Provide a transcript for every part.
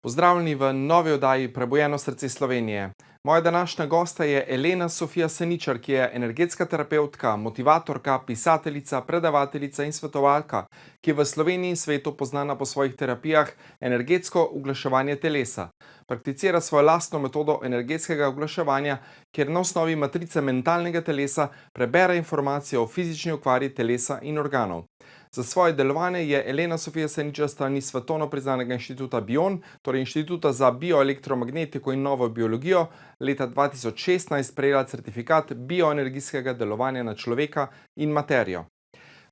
Pozdravljeni v novi oddaji Prebujeno srce Slovenije. Moja današnja gosta je Elena Sofija Seničar, ki je energetska terapevtka, motivatorka, pisateljica, predavateljica in svetovalka, ki je v Sloveniji in svetu poznana po svojih terapijah energetsko uglaševanje telesa. Prakticira svojo lastno metodo energetskega uglaševanja, kjer na osnovi matrice mentalnega telesa prebere informacije o fizični okvari telesa in organov. Za svoje delovanje je Elena Sofija Seničar strani svetovno priznanega inštituta BION, torej Inštituta za bioelektromagnetiko in novo biologijo, leta 2016 prejela certifikat bioenergijskega delovanja na človeka in materijo.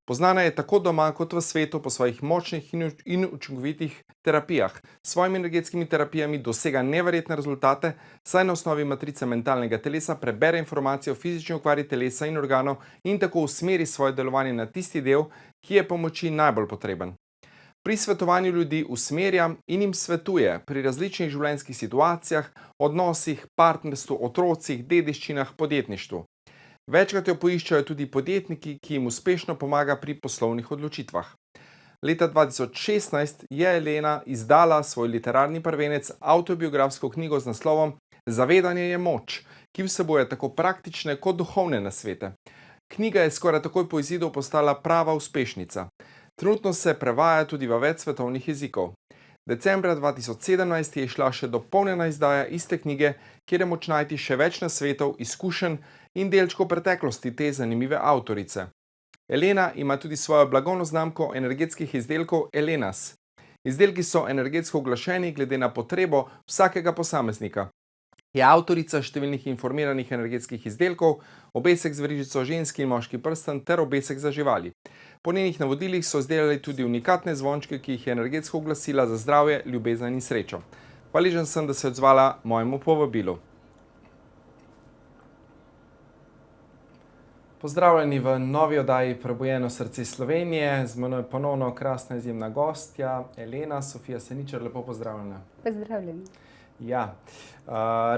Poznana je tako doma kot v svetu po svojih močnih in učinkovitih terapijah. S svojimi energetskimi terapijami dosega neverjetne rezultate, saj na osnovi matrice mentalnega telesa prebere informacije o fizični okvari telesa in organov in tako usmeri svoje delovanje na tisti del, ki je pomoči najbolj potreben. Pri svetovanju ljudi usmerja in jim svetuje pri različnih življenjskih situacijah, odnosih, partnerstvu, otrocih, dediščinah, podjetništvu. Večkrat jo poiščajo tudi podjetniki, ki jim uspešno pomaga pri poslovnih odločitvah. Leta 2016 je Elena izdala svoj literarni prvenec, avtobiografsko knjigo z naslovom Zavedanje je moč, ki vsebuje tako praktične kot duhovne nasvete. Knjiga je skoraj takoj po izidu postala prava uspešnica. Trenutno se prevaja tudi v več svetovnih jezikov. Decembra 2017 je šla še dopolnjena izdaja iste knjige, kjer je moč najti še več nasvetov, izkušenj in delčkov preteklosti te zanimive avtorice. Elena ima tudi svojo blagovno znamko energetskih izdelkov Elenas. Izdelki so energetsko uglašeni glede na potrebo vsakega posameznika. Je avtorica številnih informiranih energetskih izdelkov, obesek z verižico ženski in moški prsten ter obesek za živali. Po njenih navodilih so izdelali tudi unikatne zvončke, ki jih je energetsko uglasila za zdravje, ljubezen in srečo. Hvaležen sem, da se je odzvala mojemu povabilu. Pozdravljeni v novi oddaji Prebujeno srce Slovenije. Z menoj ponovno krasna izjemna gostja, Elena Sofija Seničar. Lepo pozdravljena. Pozdravljeni. Ja,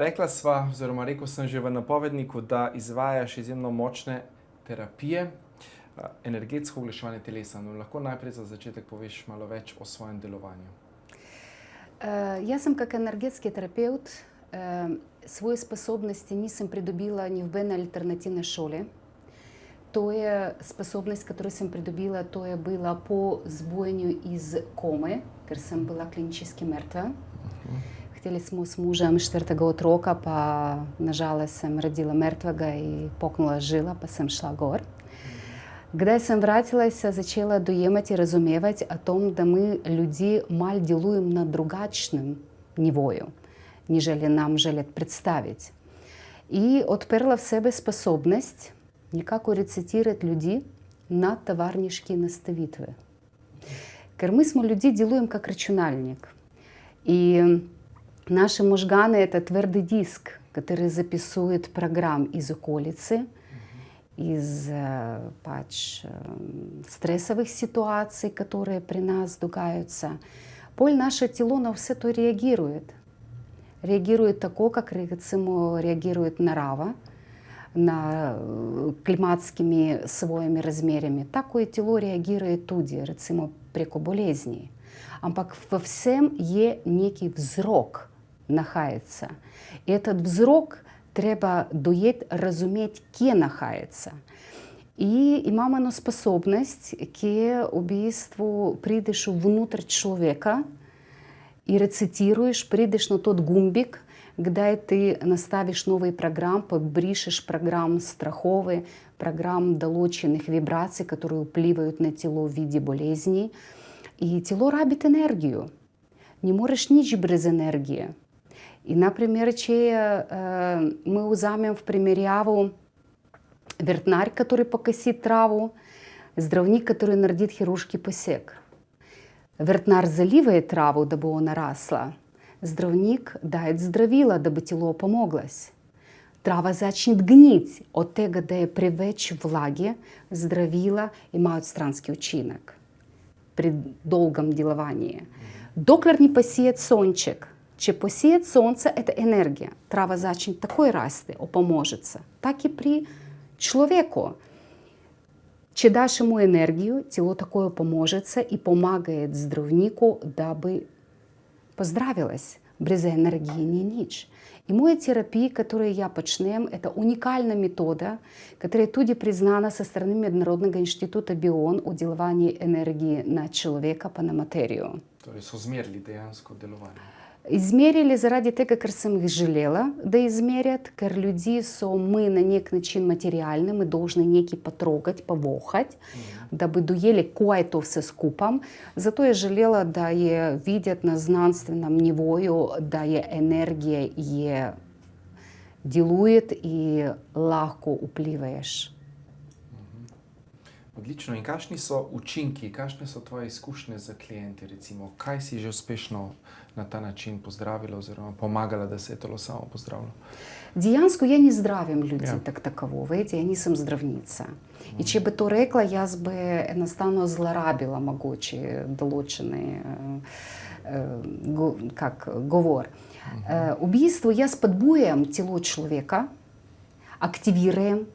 rekla sva, oziroma rekel sem že v napovedniku, da izvajaš izjemno močne terapije, energetsko uglaševanje telesa. No, lahko najprej za začetek poveš malo več o svojem delovanju. Я сам как энергетский терапевт свои способности nisem придобила ни в бедной альтернативной школе. То je способность, которую sem придобила, to je bila po zbujanju iz kome, ker sem bila klinički mrtva. Hteli smo s mužem četvrtega otroka, pa nažalost sem rodila mrtvega i poknula žila, pa sem šla gor. Kdaj sem vratila se, začela dojemati, razumevati o tom, da mi ljudi mal delujem na drugačnem nivoju, niželi nam želeti predstaviti. I odprla v sebe sposobnost nekako recitirati ljudi na tovarniške nastavitve. Ker mi smo ljudi delujem как računalnik. И наши мозганы это твердый диск, который записывает программ из околицы, из стрессовых ситуаций, которые при нас дугаются. Поль наше тело на все то реагирует. Реагирует тако, как реагирует нарава, на климатскими своими размерами. Такое тело реагирует туди, recimo преко болезней. Ампак во всем е некий взрок нахається. И этот взрок треба доєт разуметь, ке нахається. И имаме способность, ке убийству придеш внутрь человека и рецитируешь, придеш на тот гумбик, где ты наставишь новый программ, побришешь программ страховый, программ долоченных вибраций, которые впливают на тело в виде болезней. И тело рабит энергию. Не можешь ничего без энергии. И, например, мы узамем в примеряву вертнарь, который покосит траву, здравник, который нардит хирургский посек. Вертнарь заливает траву, дабы она росла. Здравник дает здравила, дабы тело помоглось. Трава зачнет гнить от того, да привеч влаги, здравила имеют странский учинок при долгом деловании. Доклер не посеет сончик. Че посеет солнце – это энергия. Трава зачнет такой расти, опоможется. Так и при человеку. Че дашь ему энергию, тело такое поможется и помогает здравнику, дабы поздравилась. Без энергии не ніч. И моя терапия, которую я почнем, это уникальная метода, которая туди признана со стороны Международного института БИОН о деловании энергии на человека по на материю. Torej so zmerili dejansko delovanje. Измерили заради tego, ker sem jih želela, da izmerjat, ker ljudi so mi na nek način materialni, mi dolžni nekaj potrogati, pavohati, da bi dojeli, kaj je to vse skupaj. Zato je želela, da je videti na znanstvenem nivoju, da je energija, je deluje in lahko vplivaš. Odlično. In kakšni so učinki, kakšne so tvoje izkušnje za kliente, recimo, kaj si že uspešno na ta način pozdravila oziroma pomagala, da se je telo samo pozdravilo? Dejansko я не zdravim ljudi Ja. tak takovo, vedete, ja nisem zdravnica. In če bi to rekla, jaz bi enostavno zlorabila mogoče določene govor. V bistvu jaz spodbujam telo človeka, активируем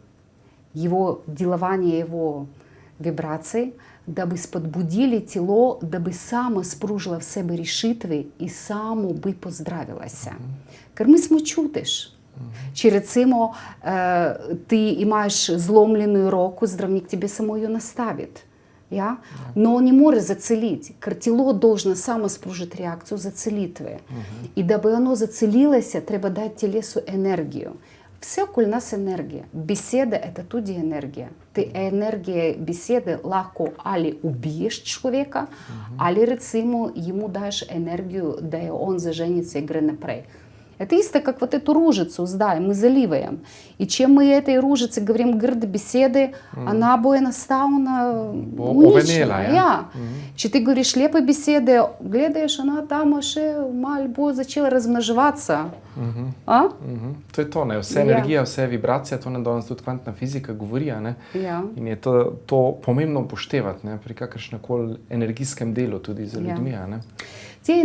его делование, его вибрации, даби spodbudili тіло, даби само спружило в себе рішитви і само би поздравилася. Ker mi smo čutiš. Če recimo ti imaš zlomljenu ruku, zdravnik тебе samo jo nastaviti. Ja? Но не може зацелити, ker тіло должно само спружити реакцію зацелитви. І даби воно зацелилося, треба дати тілесу енергію. Все около нас енергія. Бесіда – це туди енергія. Ти енергія бесіди легко алі уб'єш чоловіка, алі рецимо йому даєш енергію, де він зажениться і гре напрей. Это исто, как вот эту ружицу, да, мы заливаем. И чем мы этой ружице говорим грд беседы, она будет наставна уничтожена. Ja. Чи ти говориш лепі бесіди, глядаєш, вона там ще мальбо почала розмножуватися. А? To je to, ne? Vse energija, vse vibracija, to nam danes tudi kvantna fizika govori, ne? Ja. In je to pomembno upoštevati, ne? Pri kakršnemkoli energijskem delu tudi za ljudmi, ne? Те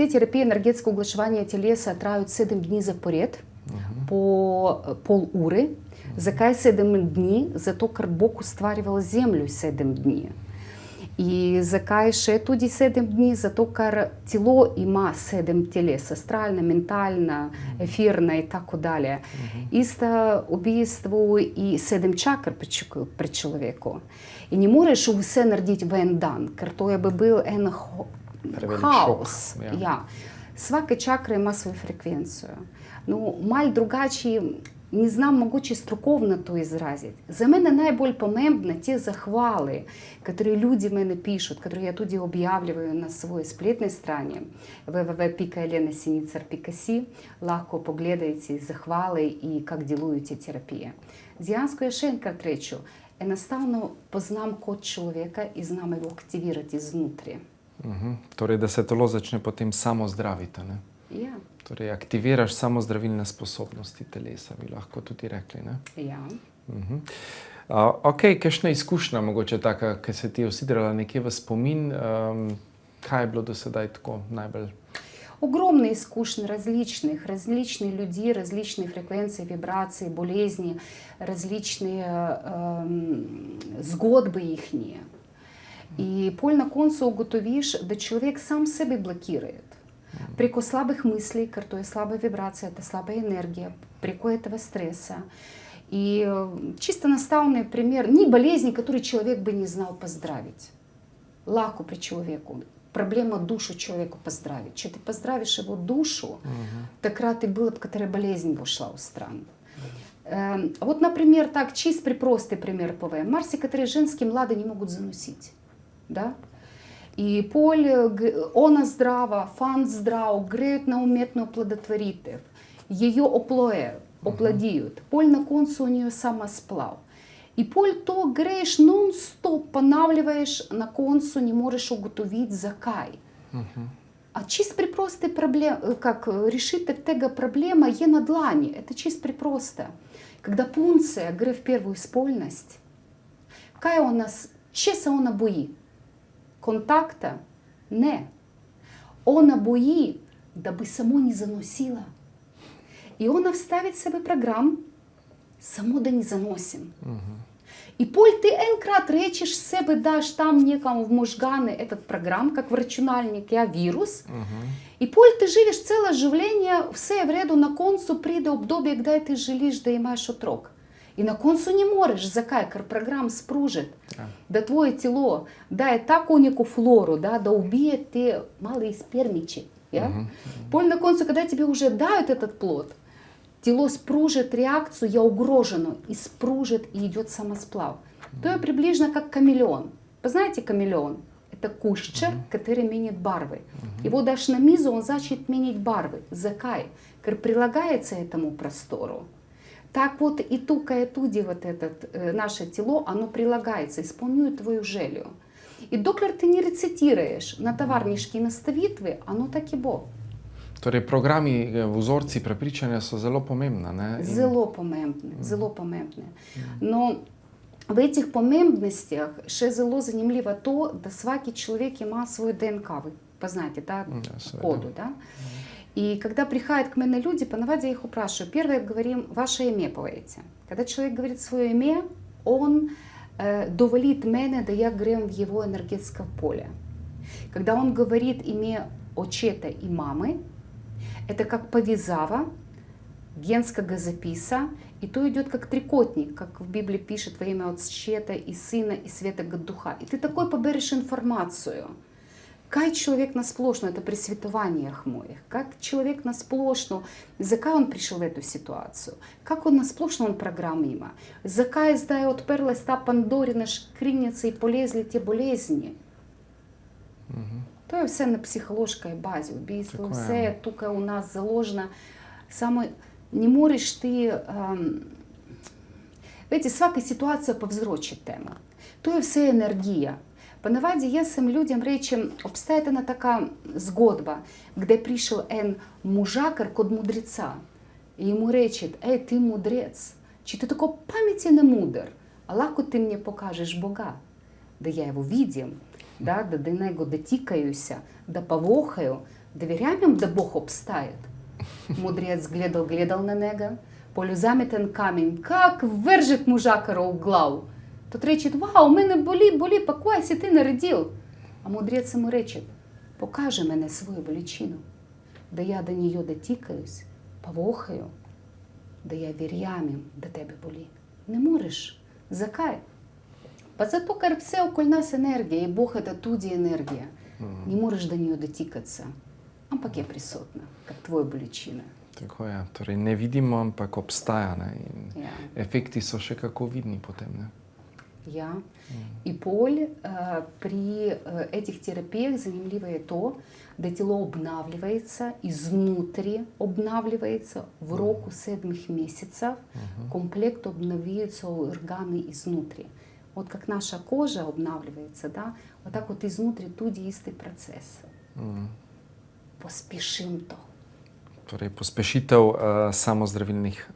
терапии энергетского углощения телеса трають 7 днів запоряд, по полури. Закай 7 днів, зато ker Бог устvarював землю 7 днів. І закай ще тоді 7 днів, зато ker тіло има 7 тілес, астральне, ментальне, ефірне і так далі. Істо убійство і 7 чакр при чоловіку. І не можеш усе народити в один день, ker to би був хаос. Ja. Svaka čakra ima svoju frekvenciju. No, malo drugače, не знам mogoče strokovno to izraziti. За мене найбільш помембно ті захвали, які люди мене пишуть, які я туди об'являю на своїй сплетній страні www.elenasenicar.si. Легко поглядайте захвали і як ділують терапія. Діянську я ще тречу. Enostavno poznam kod človeka i znam его aktivirati iznutri. Torej, da se telo začne potem samo zdraviti, ne? Ja. Torej, aktiviraš samozdravilne sposobnosti telesa, bi lahko tudi rekli, ne? Ja. Ok, kakšna izkušnja mogoče taka, ki se ti je usidrala nekje v spomin, kaj je bilo do sedaj tako najbolj? Огромные искушения различные люди, различные фреквенции, вибрации, болезни, различные згодби їхні. И поль на концу готовишь, да человек сам себе блокирует. Преко слабых мыслей, то есть слабая вибрация, это слабая энергия, преко этого стресса. И чисто наставный пример, не болезни, которые человек бы не знал поздравить. Легко при человеку. Проблема душу человеку поздравить. Че ты поздравишь его душу, так рад и было бы, которая болезнь вошла у стран. Вот, например, так, чистый, простый пример ПВ. Марси, которые женские млады не могут заносить. Да? И поль, она здрава, фан здрав, греют на уметно оплодотворитив. Ее оплодіють. Поль на концу у нее самосплав. И поль то греешь нон-стоп, понавливаешь на концу, не можешь уготовить закай. А чист припростый проблем, как решить тега проблема е на длани. Это чист припросто. Когда пунция гре в первую спольность, кай у нас, чеса она бои? Контакта? Не. Она бои, дабы само не заносила. И она вставит в себе программ, само да не заносим. И поль ты энкрат речишь себе, дашь там некому в мозганы этот программ, как врачунальник, я вирус. І поль ти живеш ціле живлення, все вреду на концу прийде обдоб'я, де ти жилиш, де маєш отрок. І на концу не можеш, закайкар програм спружить, да твоє тіло дає таку неку флору, да уб'є ти малий спермичек. Поль на концу, когда тебе уже дают этот плод, тело спружит реакцию, я угрожена, и спружит, и идет самосплав. То есть приблизно как хамелеон. Вы знаете хамелеон? Это кущер, который меняет барвы. Его дашь на мизу, он начнет менять барвы. Закай, который прилагается этому простору. Так вот и туди вот этот, наше тело, оно прилагается, исполняет твою желю. И доколе ты не рецитируешь на товарнишки наставитвы, оно так и бо. Torej, programi, vzorci prepričanja so zelo pomembni. Ne? Зело помембне. Но в этих помембностях ще зело занимливо то, да всякий человек има свою ДНК, вы познаете, да, коду, да? И когда приходят к мене люди, по наваде я их упрашиваю. Первое говорим, ваше имя говорите. Когда человек говорит свое имя, он доволит мене, да я грем в его энергетическое поле. Когда он говорит имя отчета и мамы, это как повязава генского записа, и то идет как трикотник, как в Библии пишет во имя Отчета и Сына и Святого Духа. И ты такой поберешь информацию. Как человек на сплошну, это при святованиях моих, как человек на сплошну, за как он пришел в эту ситуацию, как он на сплошну он программима, за как сдая отперлась та Пандорина шкринница и полезли те болезни. То є все на психологічній базі, убійство, все тут у нас заложено. Саме не можеш ти, видите, всяка ситуація повзрочить тему. То є все енергія. По наваді я сам людям речі, обстає на така згодба, де прийшов ен мужакар код мудреца. І йому речить, ей, ти мудрець, чи ти тако пам'яті не мудр? Аллаху ти мені покажеш Бога, да я його видим. Да до него дотикаюся, да повохаю, доверяем, да Бог обстает. Мудрец глядал на него, полю заметен камень, как вержит мужакара у глав. Тот речет, вау, мене болі, покойся, ти народил. А мудрец ему речет, покажи мене свою болічину, да я до нее дотикаюсь, повохаю, да я вір'ямім до тебе болі. Не можеш, закай. Зато как все около нас энергия, и Бог это туди энергия. Не можешь до нее дотикаться. Он пока присутна, как твоя bolečina. Tako je, torej ne vidimo, ampak obstaja. Ne? Efekti so še kako vidni potem. Ne? Ja. И поль при этих терапиях занимливое то, да тело обновляется, изнутри обновляется, в року 7 месяцев комплект обновляются органы изнутри. Вот как наша кожа обновляется, да, вот так вот изнутри туди истый процесс. Поспешим то. Torej, pospešitev samozdravilnih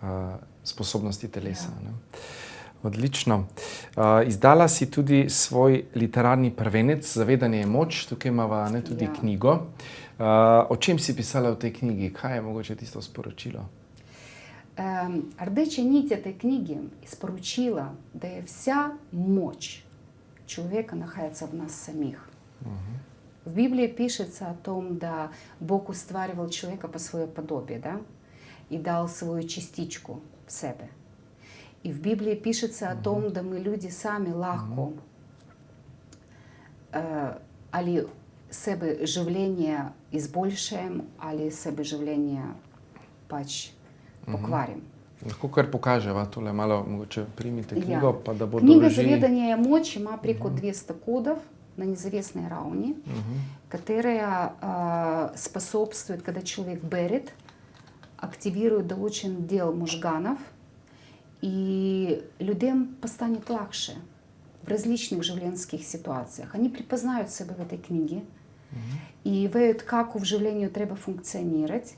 sposobnosti telesa. Ja. Ne? Odlično. Izdala si tudi svoj literarni prvenec Zavedanje je moč, tukaj imava tudi knjigo. O čem si pisala v tej knjigi? Kaj je mogoče tisto sporočilo? Rdeča нить этой книги испоручила, да и вся мощь человека находится в нас самих. В Библии пишется о том, да Бог устраивал человека по своему подобию, да, и дал свою частичку в себе. И в Библии пишется о том, да мы люди сами легко, али себе живление избольшаем, али себе живление пач покварим. Lahko kar pokaževa, tole malo, mogoče primite knjigo, pa da bo Книга дорожи. «Заведание мочи» има преко 200 кодов на неизвестной равни, которая способствует, когда человек берет, активирует доучен дел мозганов, и людям станет легче в различных живленских ситуациях. Они припознают себя в этой книге и видят, как в живлении треба функционировать.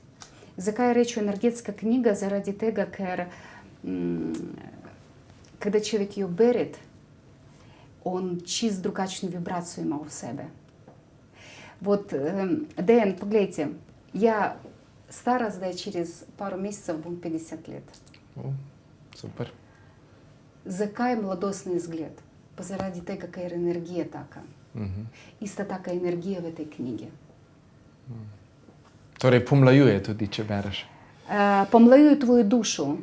Закая речу енергетська книга заради того, ker когда человек ее берет, он чист другачную вибрацию има в себе. Вот, Дэн, поглядите, я стара, да, через пару месяцев будет 50 лет. О, супер. Zakaj mladostni izgled? Pa zaradi tega, ker je energija taka. Ista taka energija v tej knjigi. Torej, pomlajuje tudi, če bereš. Помлаює твою душу,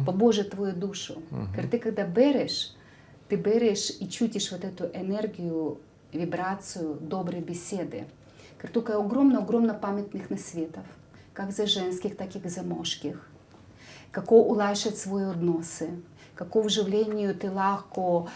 побоже твою душу. Ker ти, когда берешь, ты берешь и чутишь вот эту энергию, вибрацию доброй беседы. Ker tukaj je ogromno pametnih nasvetov, как за женских, так и за мужских. Kako ulajšati svoje odnose, kako v življenju ti lahko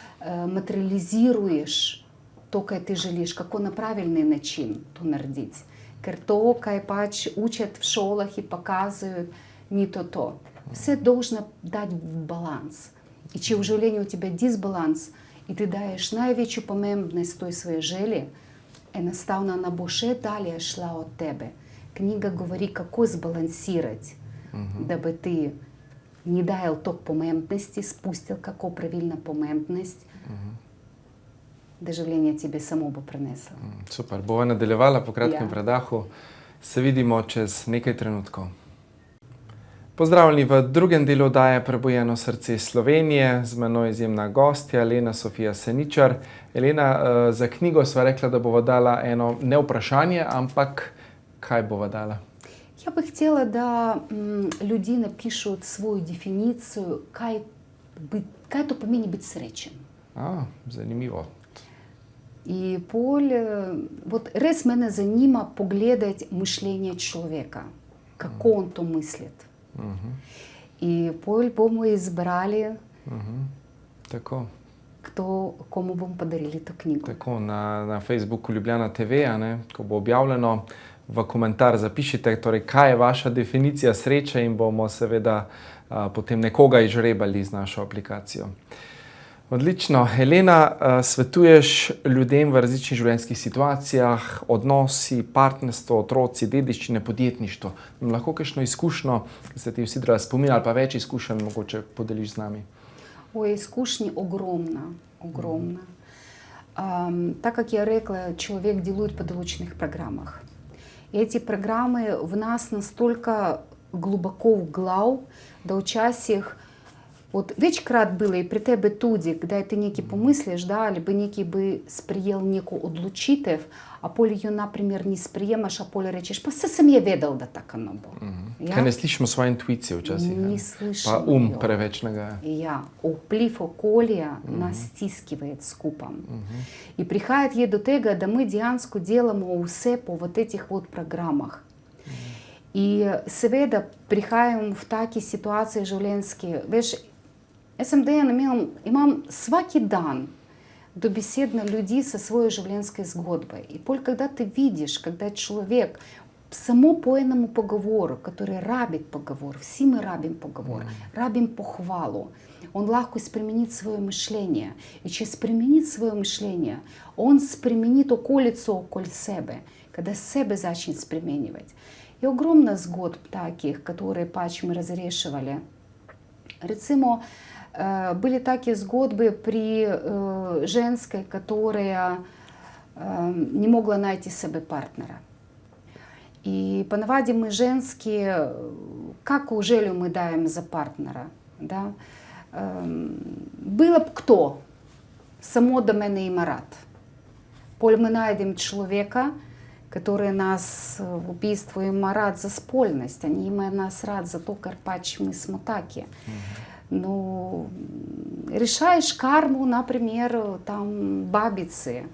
materializiruješ to, kar ti želiš, kako na pravilni način to narediti. Ker to, kaj pač učat v šolah in pokazuють, ni to. Все должно дать в баланс. И če в življenju у тебя дисбаланс, и ты даешь največju pomembnost toj svoje želji, enostavno ona bo še dalje šla od tebe. Knjiga govori, kako zbalansirati, da bi ti не даял ток помембности, спустил како правильна помембност, да življenje тебе само bo prineslo. Super, bova nadaljevala po kratkem predahu. Se vidimo čez nekaj trenutkov. Pozdravljeni v drugem delu oddaje Prebujeno srce Slovenije. Z menoj izjemna gostja, Elena Sofija Seničar. Elena, za knjigo sva rekla, da bova dala eno ne vprašanje, ampak kaj bova dala? Я бы хотела, да люди напишут свою дефиницию, kaj to pomeni biti srečen. Zanimivo. И вот res мене занима погледать мышление человека, kako on to myslит. И bomo izbrali, komu bomo podarili to knjigo. Tako, na Facebooku Ljubljana TV, ko bo objavljeno, v komentar zapišite, torej, kaj je vaša definicija sreče in bomo seveda potem nekoga izžrebali z našo aplikacijo. Odlično. Elena, svetuješ ljudem v različnih življenjskih situacijah, odnosi, partnerstvo, otroci, dediščine, podjetništvo. Lahko kakšno izkušnjo, ki ste ti vsi draga spominjali, ali pa več izkušenj mogoče podeliš z nami? Изкушни огромно. Так как я рекла, человек делает по научных программах. И эти программы в нас настолько глубоко вглав, да участих. Вот вечкрат было и при тебе туди, когда ты некий помыслишь, да, либо некий бы сприел неку одлучитев, а поле ее, например, не сприемаш, а поле речешь, па все сам я ведал, да так оно было. Kaj ne slišimo svoje intuicije včasih? Не слышим Pa ее. preveč nagaja. Вплив околия нас стискивает скупом. И приходит ей до тега, да мы діянсько делаємо усе по вот этих вот программах. И seveda prihajam v taki situaciji življenjski. Veš, jaz sem dejana, imam svaki dan dobesedno ljudi со своей življenjской zgodbой. И когда ты видишь, когда человек само по едному поговору, который рабит поговор, все мы рабим поговор, рабим похвалу, он легко сприменит свое мышление. И через применить свое мышление, он сприменит околицу около себе, когда себе začнет сприменивать. И огромно згодб таких, которые пач мы разрешивали. Recimo, были такие згодбы при женской, которая не могла найти себе партнера. И по наваде мы женские, каку желю мы даем за партнера, да? Было б кто, само до мене има рад. Поль мы найдем человека, который нас в убийство има рад за спольность, они има нас рад за то, карпач мы смотаки. Ну, решаешь карму, например, там бабицы,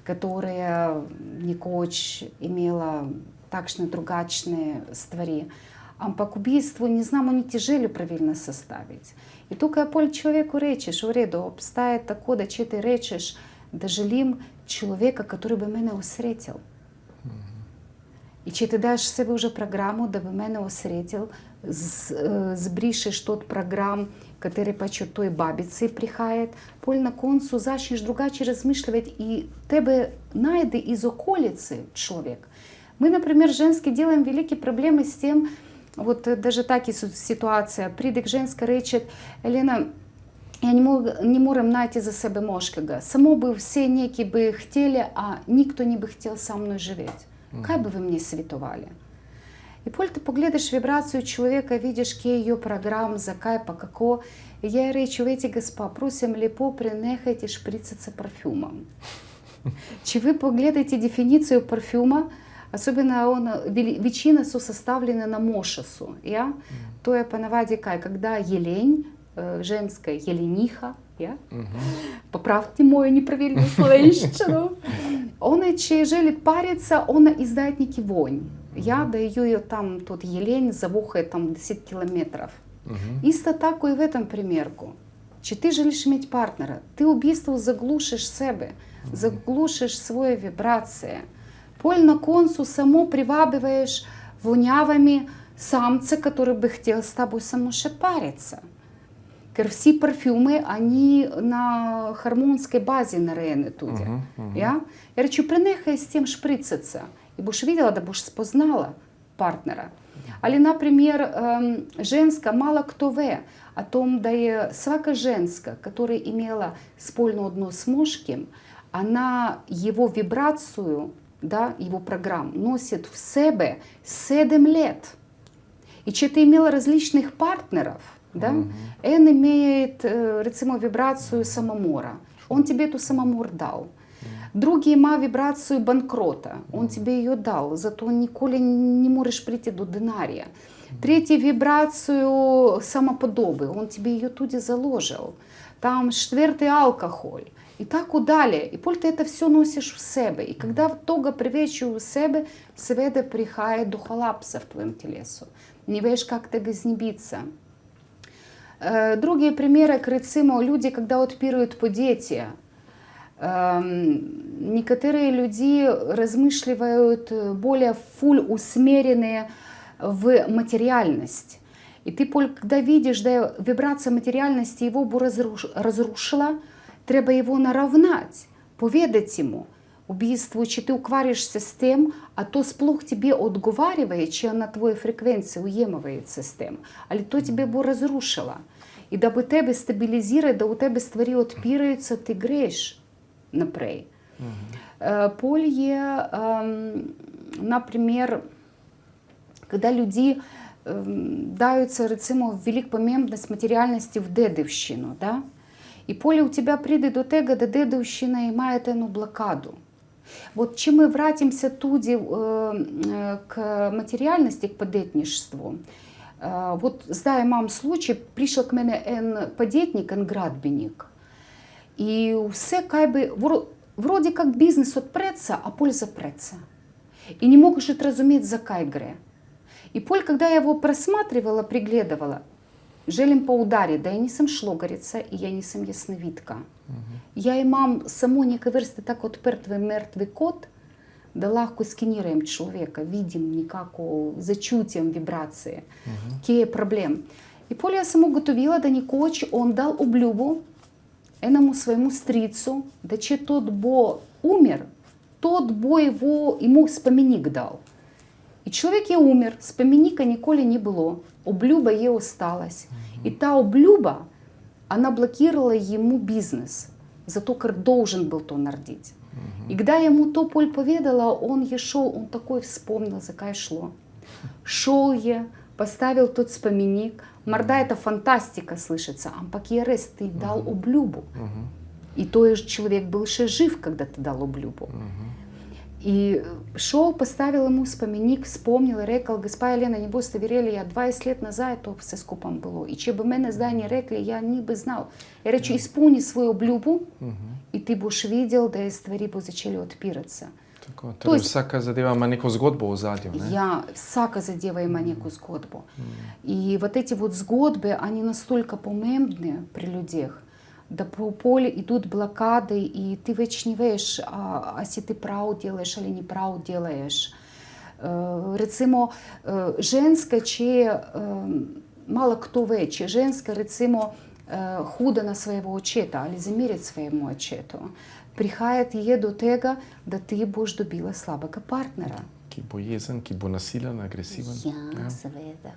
которая некоч имела такшне другачне створи. А по убийству не знам, они тяжело правильно составить. И только поль человеку речешь, в реду обстает тако, да че ты речешь, да желим человека, который бы меня усретил. И че ты даешь себе уже программу, да бы меня усретил, сбришешь тот программ, который почет той бабицы прихает, поль на концу зачнешь другаче размышлять, и тебе найде из околицы человек. Мы, например, женские делаем великие проблемы с тем, вот даже так и ситуация, придек женская речет, Елена, я не можем найти за себе мошкага, само бы все неки бы хотели, а никто не бы хотел со мной жить. Как бы вы мне световали? И поль ты погледаш вибрацию человека, видишь, какие ее программ, закай, по како. И я речу, эти госпа, просим лепо принехайте шприцаться парфюмом. Чи вы погледаете дефиницию парфюма, особенно он, ветчина составлена на мошесу, я? То я по наваде кай, когда елень, женская елениха, я? Поправьте мою неправильную словенщину. Он, если парится, он издает некий вонь. Я даю ее там, тот елень завухает там 10 километров. Исто так и в этом примерку. Чи ти желаєш иметь партнера, ти убийство заглушиш себе, заглушиш свої вібрації. Поль на концу само привабиваешь вонявыми самца, который бы хотел с тобой само ще париться. Все парфюмы, они на гормонской базе нарены туди. Я речу, принехай с тем шприцаться. И будешь видела, да будешь спознала партнера. Але, например, женска мало кто ве о том, да и свака женска, которая имела спольную одну с мужским, она его вибрацию, да, его программ носит в себе 7 лет. И че ты имела различных партнеров, да, он имеет, рецимо, вибрацию самомора. Он тебе эту самомор дал. Другий мав вибрацию банкрота, он тебе ее дал, зато ніколи не можешь прийти до динария. Третий вибрацию самоподобы, он тебе ее туди заложил. Там четвертый алкоголь. И так и далее. И поль ты это все носишь в себе. И когда того привечу в себе, сведе прихает до коллапса в твоем телесу. Не вешь, как tego знебиться. Другие примеры, крицимо, люди, когда отпирают по дети. Некоторые люди размышливают более усмиренные в материальность. И ты, когда видишь, да, вибрация материальности его бы разрушила, треба его наравнать, поведать ему. Убийство, чи ты укваришься с тем, а то сплох тебе отговаривает, чи на твоей фреквенции уемывается с тем, але то тебе бы разрушило. И дабы тебе стабилизировать, да у тебе створи отпираются, ты греш напрей. Поль є, например, когда люди даются, рецимо, в велик помембность материальности в дедовщину, да? И поле у тебя прийде до тега, да дедовщина має тену блокаду. Вот чем мы вратимся туди к материальности, к подетничеству, вот знаю, мам случай, пришел к мене ен подетник, ен градбенник, и все как бы, вроде как бизнес отпреться, а поль запреться. И не можешь разуметь, за кай гре. И поль, когда я его просматривала, приглядывала, желим по ударе, да я не сам шлогарица, и я не сам ясновидка. Я имам само некой версты так отпер твой мертвый код, да легко сканируем человека, видим никако зачутием вибрации, какие проблемы. И поле я само готовила, да никоч, он дал облюбу эному своему стрицу, да че тот бо умер, тот бо ему споменик дал. И человек и умер, споменика николи не было, облюба ей осталась. И та облюба, она блокировала ему бизнес, зато как должен был то нардить. И когда я ему то поль поведала, он е шел, он такой вспомнил, за кай шло. Шел я, поставил тот споменик, морда это фантастика слышится, а пакерес ты дал облюбу. И то есть человек был еще жив, когда ты дал облюбу. И шел, поставил ему споменик, вспомнил, рекал, госпожа Елена, не бойся, верили, я 20 лет назад то все скупом было. И че бы мене здание рекли, я не бы знал. Я речу, исполни свою облюбу, и ты будешь видел, да ствари бы зачали отпираться. Tako, torej vsaka zadeva ima neko zgodbo v zadju, ne? Я, всяка задева има некую згодбу. И вот эти вот згодбы, они настолько помембны при людях, да по полю идут блокады, и ты веч не веш, а си ты прав делаешь или не прав делаешь. Рецимо, женска, че мало кто вече, женска, рецимо, худа на своего очета, или замерить своему очету. Прихает je do tega, da ti boš dobila slabega partnera. Ki bo jezen, ki bo nasilen, agresiven. Ja, seveda.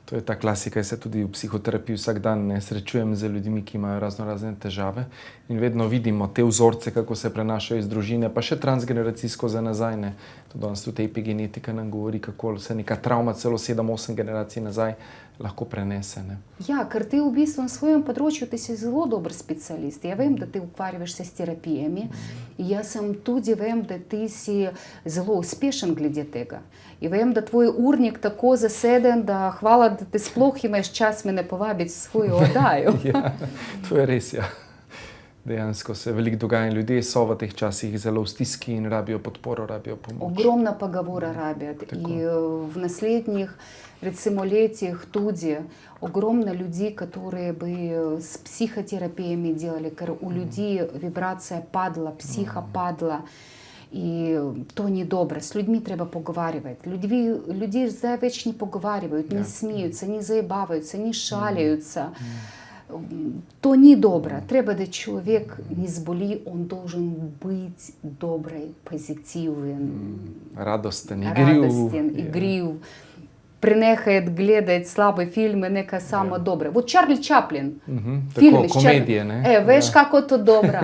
To je ta klasika, jaz se tudi v psihoterapiji vsak dan ne srečujem z ljudmi, ki imajo razne težave in vedno vidimo te vzorce, kako se prenašajo iz družine, pa še transgeneracijsko za nazaj. Ne. danes tudi epigenetika nam govori, kako se neka travma celo 7-8 generacij nazaj lahko prenese. Ne? Ja, ker ti v bistvu na svojem področju ti si zelo dober specialist. Ja vem, da ti ukvarjaš se s terapijami. Jaz sem tudi vem, da ti si zelo uspešen glede tega. In vem, da tvoj urnik tako zaseden, da hvala, da ti sploh imaš čas mene povabiti v svojo oddajo. Ja, to je res, ja. Dejansko se veliko dogaja in ljudje so v teh časih zelo v stiski in rabijo podporo, rabijo pomoč. Ogromno pogovora rabijo. In v naslednjih, recimo, letih tudi ogromno ljudi, которые бы с психотерапиями делали, ker u ljudi vibracija padla, psiha padla. I to nije dobro. S ljudmi treba pogovarjati. Ljudi zdaj več ne pogovarjaju, ne smijutся, ne zajebavаются, ne šaljаются. To nije dobro. Treba da človek ne zboli, on должен быть добрый, позитивен, radosten, игрив. Prenehaj gledati slabe filme, nekaj samo dobro. Вот Charlie Chaplin. Tako, komedije, ne? Veš, kako to dobro.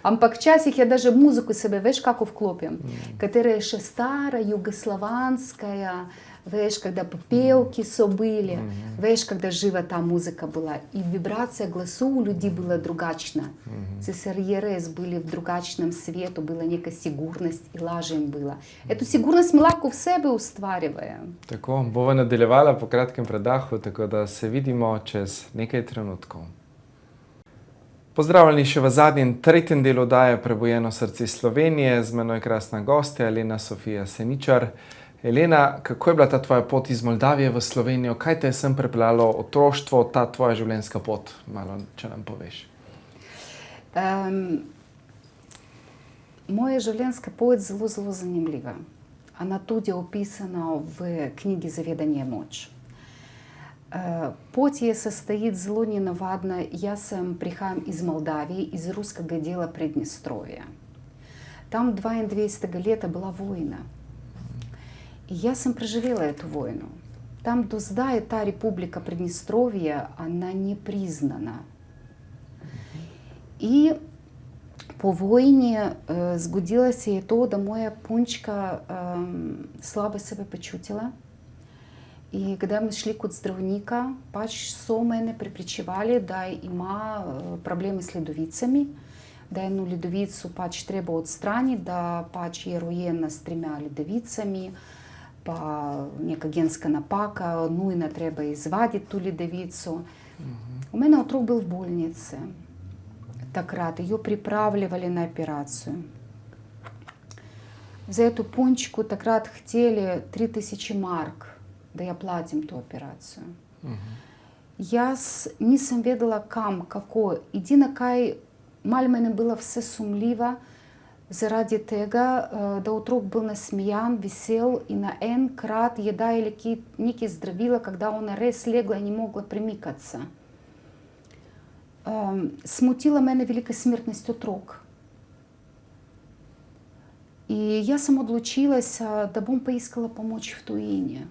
Ampak včasih ja даже muziku sebe, veš, kako vklopim. Katera je še stara, jugoslovanskая, veš, когда попевки so были, veš, когда жива та музыка была. И вибрация гласу у людей была другачна. ЦСРРС были в другачном свету, была некая сигурность, и лаже им было. Эту сигурность мы легко в себе ustvarjajo. Tako, bova nadaljevala po kratkem predahu, tako da se vidimo čez nekaj trenutkov. Pozdravljeni še v zadnjem, tretjem delu oddaje Prebujeno srce Slovenije. Z menoj krasna gostja Elena Sofija Seničar. Elena, kako je bila ta tvoja pot iz Moldavije v Slovenijo? Kaj te je sem pripeljalo otroštvo, ta tvoja življenjska pot? Malo, če nam poveš. Moja življenjska pot zelo, zelo zanimljiva. Она tudi описана в книге «Заведание моч». Путь состоит зelo ненавадно. Я сам прихожу из Молдавии, из русского дела Приднестровья. Там 22 лета была война. И я сам проживела эту войну. Там до сда та республика Приднестровья, она не признана. И по войне згодилось и то, да моя пунчка слабо себе почутила. И когда мы шли к здравника, пач со мене припричевали, да има проблеми с ледовицами, да едну ледовицу пач треба отстранить, да пач е роена с 3 ледовицами, па нека генска напака, нуйна треба извадить ту ледовицу. У мене отрок был в больнице. Так рад, ее приправливали на операцию. За эту пунчку так рад хотели 3000 марк, да я платим ту операцию. Я нисам ведала кам, како. Єдина кай маль мене було все сумліва, заради тега, да отрок был насмеян, висел, и на ен крат еда или ники здравила, когда она рез легла и не могла примикаться. Смутила мене велика смертность отрок. И я сам одлучилась, да бом поискала помочь в Туине.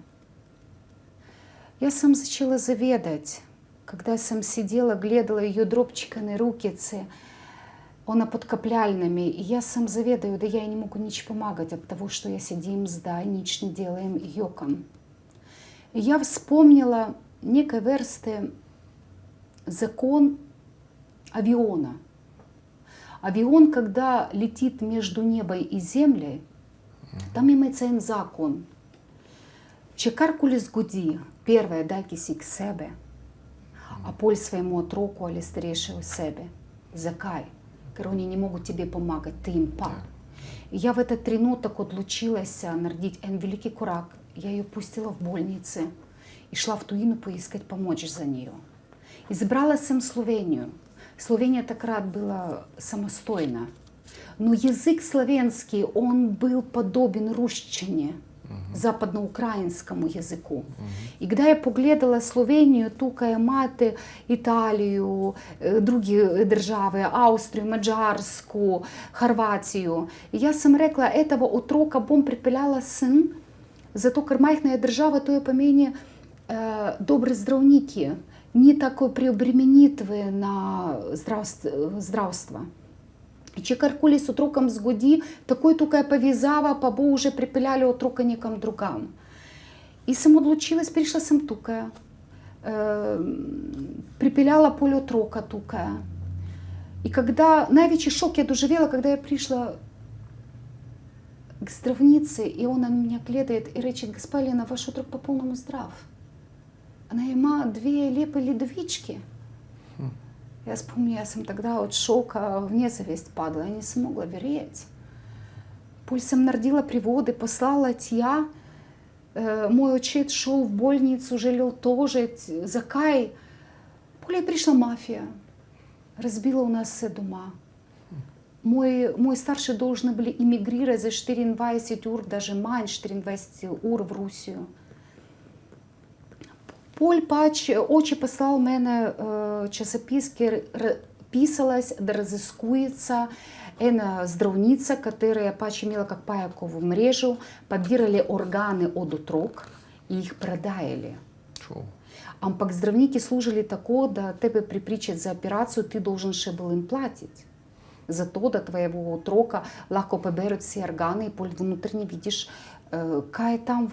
Я сам зачала заведать, когда я сам сидела, глядала ее дробчиками руки, она под капляльными, и я сам заведаю, да я и не могу ничего помогать от того, что я сидим, сда, нич не делаем, йоком. И я вспомнила некой версты закон авиона. Авион, когда летит между небом и землей, там имеется один закон. Чекаркулі згоді, первое, дай кисі к себе, а поль своему отроку, али старейшего себе. Закай, ker они не могут тебе помогать, ты им па. И я в этот тренуток отлучилась народить en великий курак. Я ее пустила в больнице и шла в Туину поискать помочь за нее. Избрала сам Словению. Словения так рад была самостойна. Но язык славянский, он был подобен русчине, западноукраїнському язику. І коли я поглядала Словенію, тукає мати Італію, другі держави, Австрію, Маджарську, Хорватію, я сам рекла, этого отрока бом припиляла син, зато кермайхна держава, то є помені добрі здравники, не такой преобременитвы на здравство. Че каркули с отроком сгоди, такой тука повязава, па бо уже припиляли отрока некам другам. И съм отлучилась, пришла съм тука, припиляла поле отрока тука. И когда, najveći шок я доживела, когда я пришла к здравнице, и он на меня глядает и речет: госпожа Лена, ваш отрок по-полному здрав. Она има 2 лепые ледовички. Я вспомню, я сам тогда от шока в независть падала, я не смогла верить. Поль сам нардила приводы, послала тя. Мой отец шел в больницу, жалел тоже, закай. Поле пришла мафия, разбила у нас все дома. Мой старший должны были эмигрировать за 24 ур, даже меньше 24 ур в Русію. Поль пач, очі послав мене часописки, писалась, да разыскуется эна здравница, которая пач имела как паякову мрежу, побирали органы от отрок и их продаяли. Ампак здравники служили тако, да тебе припричат за операцию, ты должен ще был им платить. Зато до твоего отрока легко поберут все органы, и поль внутренне видишь, кай там,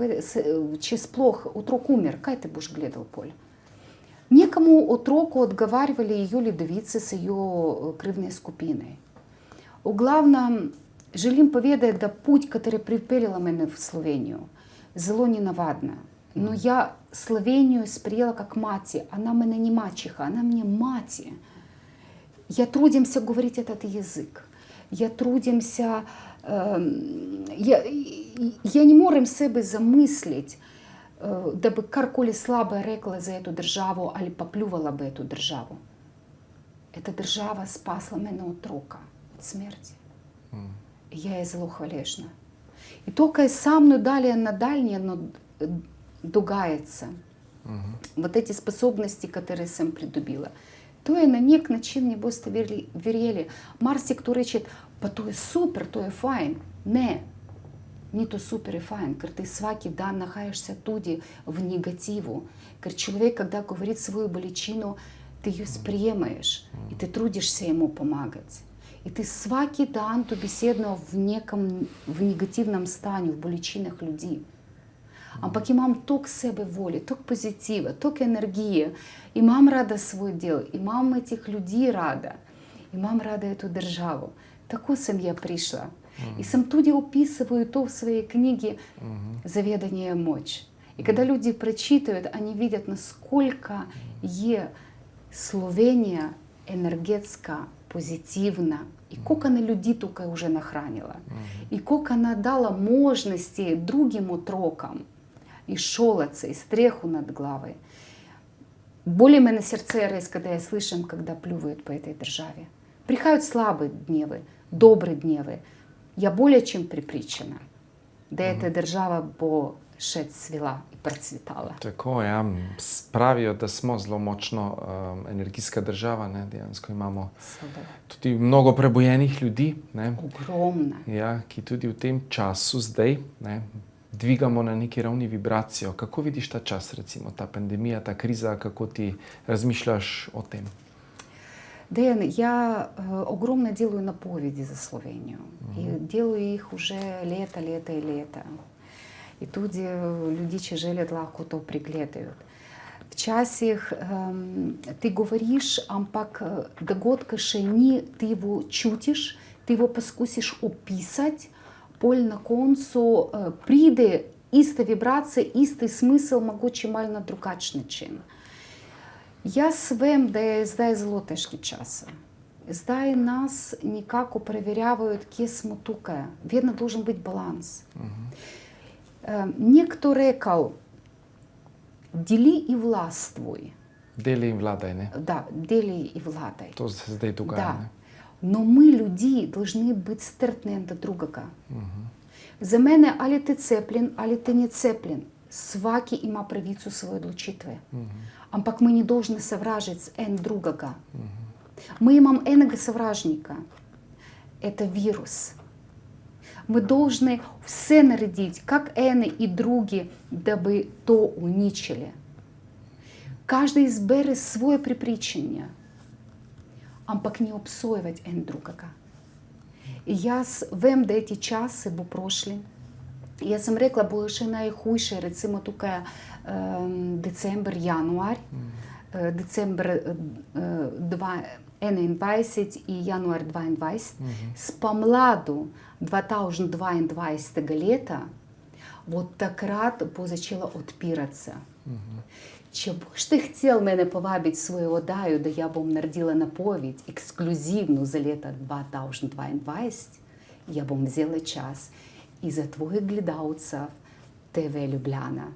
че сплох отрок умер, кай ты будешь глядал, поль. Некому отроку отговаривали ее ледовицы с ее кривной скупиной. Главное, желим поведать, да путь, который припелила меня в Словению, зло ненавадно. Но я Словению сприяла как мати, она меня не мачеха, она мне мати. Я трудимся говорить этот язык, я трудимся, я не можем себе замыслить, дабы карколи слабо рекла за эту державу, али поплювала бы эту державу. Эта держава спасла меня от рока, от смерти. И я ей зло хвалешна. И только со мной далее на дальнее, но дугается. Вот эти способности, которые сам придобила. То є на нік, на чим не босте вірєлі. Марсик то речить, па то є супер, то є файн. Не, не то супер і файн, кер ти сваки дан нахаєшся туди в негативу. Кер чоловік, когда говорить свою болечину, ти її сприємаєш, і ти трудишся йому помагати. І ти сваки дан то беседно в негативном стані, в болечинах людей. А поки мам ток себе волі, ток позитива, ток енергії, і мам рада своє діло, і мам этих людей рада, і мам рада эту державу. Таку сам я прийшла. І сам туди описываю то в своей книге «Заведание мочь». И когда люди прочитывают, они видят, насколько є Словения энергетска, позитивна, и как она людей только уже нахранила, и как она дала можности другим отрокам и шолоться, и стреху над головой. Более меня сердце рез, когда я слышу, когда плювают по этой державе. Приходят слабые дневы, добрые дневы. Я более чем припричена, да эта держава бо ще цвіла і процвітала. Tako, ja, pravijo, da smo zelo močno energijska država, ne, dejansko imamo tudi mnogo prebojenih ljudi, ne, ogromna, ja, ki tudi v tem času zdaj, ne, dvigamo na neki ravni vibracijo. Kako vidiš ta čas, recimo, ta pandemija, ta kriza, kako ti razmišljaš o tem? Дэн, я огромно делаю наповеди за Словению. И делаю их уже лето. И тут люди, че желят, легко то приглядают. В часах ты говоришь, ампак догодка шейни, ты его чутишь, ты его поскусишь описать, поль на концу приде иста вибрация, истий смисл, могучий мально другачний чин. Я свем, де здає зло тежкі часи. Здає нас никако проверяют, ке смотука. Видно, должен быть баланс. Некто рекал, дели и властвуй. Дели и владай, не? Да, дели и владай. То се здaj dogaja, Да. ne? Но мы, люди, должны быть стерпні до другого. За мене, али ти цеплен, али ти не цеплен, сваки има правицу свою отлучитве. Ампак мы не должны совражить ен другого. Мы имам энего совражника. Это вирус. Мы должны все наредить, как эны и други, дабы то уничили. Каждый избере свое припричение, ампак не обсоивать ен другого. Jaz vem, da ti časi bo prošli. Jaz sem rekla, bo še najhujše, recimo tukaj december, januar. December 2021 in januar 2022. Spomladu 2022 leta, od takrat bo začela odpirati se. Če boš ti hotel mene povabiti v svojo oddajo, da ja bom naredila napoved ekskluzivno za leta 2022, ja bom vzela čas in za tvojih gledalcev TV Ljubljana,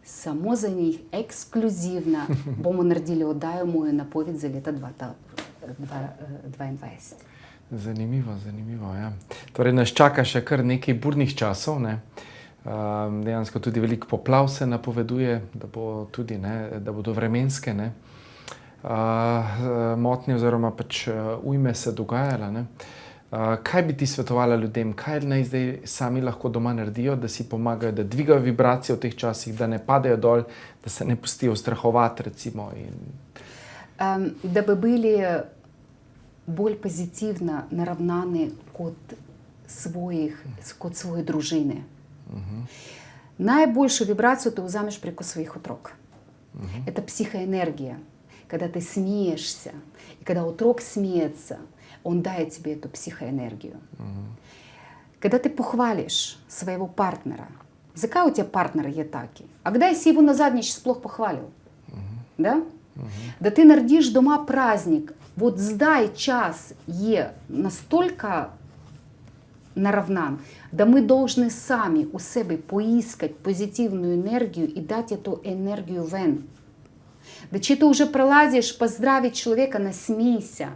samo za njih ekskluzivna bomo naredili oddajo mojo napoved za leta 2022. Zanimivo, ja. Torej nas čaka še kar nekaj burnih časov, ne? Dejansko tudi veliko poplav se napoveduje, da bo tudi, ne, da bodo vremenske, ne, motnje oziroma pač ujme se dogajala, ne. Kaj bi ti svetovala ljudem, kaj naj zdaj sami lahko doma naredijo, da si pomagajo, da dvigajo vibracije v teh časih, da ne padejo dol, da se ne pustijo ustrahovati, recimo? Da bi bili bolj pozitivno naravnani kot svoje družine. Najboljšo vibracijo ты vzameš preko svojih otrok. Это психоэнергия. Когда ты смеешься, и когда отрок смеется, он дает тебе эту психоэнергию. Когда ты похвалишь своего партнера, закай у тебя партнер є такий, а когда если его на заднич сплох похвалил, да? Да ты наредишь дома праздник, вот сдай час є настолько наравнан, да мы должны сами у себе поискать позитивную энергию и дать эту энергию вен. Да чи ты уже пролазишь поздравить человека, насмейся.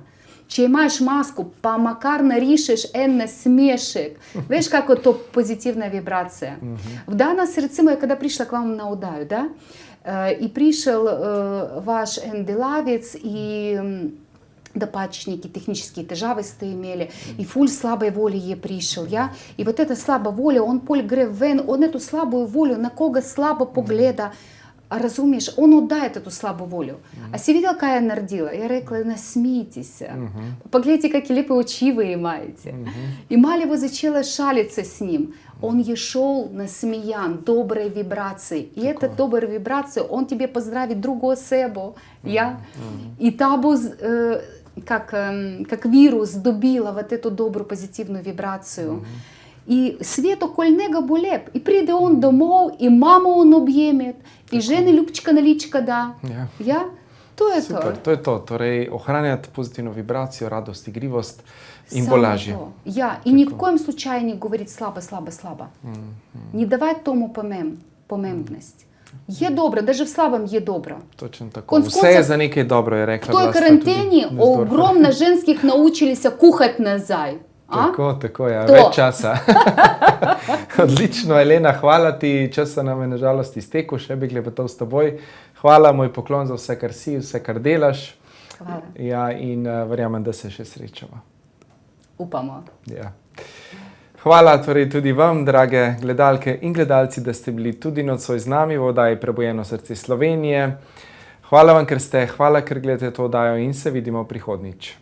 Чи маєш маску, помакар нарішиш насмешек. Видишь, как это позитивная вибрация. В данном сердце, когда пришла к вам на удаю, да, и пришел ваш энделавец, и допачники, технические тяжавости имели, и фуль слабой воли ей пришел, я. И вот эта слабая воля, он поль грев вен, он эту слабую волю, на кого слабо погледа, а разумеешь, он отдает эту слабую волю. А си видел, какая я народила? Я рекла, насмейтесь. Поглядите, какие лепые очи вы имаете. И Малева зачала шалиться с ним. Он ей шел на смеян, доброй вибрации. И эта добрая вибрация, он тебе поздравит другого себе. Я. И табу, как вирус, добила вот эту добрую позитивную вибрацию. И свет около него болеп. И приде он домой, и маму он объемет, и жене любчика на личка да. Ja? To je super, to. To je to. Torej, ohranjati pozitivno vibracijo, radost, igrivost in bo lažje. Ja, и ни в коем случае не говорить слабо. Не давать тому помembnost. Je dobro, даже в слабом je dobro. Točno tako. Vse je za nekaj dobro, je rekla. В той карантине огромно женских научились кухать назад. Tako, ja. Več časa. Odlično, Elena, hvala ti. Čas se nam je na žalost iztekel, še bi klepetal s teboj. Hvala, moj poklon za vse, kar si, vse, kar delaš. Hvala. Ja, in verjamem, da se še srečamo. Upamo. Ja. Hvala torej tudi vam, drage gledalke in gledalci, da ste bili tudi nocoj z nami v oddaji Prebujeno srce Slovenije. Hvala vam, ker ste, hvala, ker gledate to oddajo in se vidimo prihodnjič.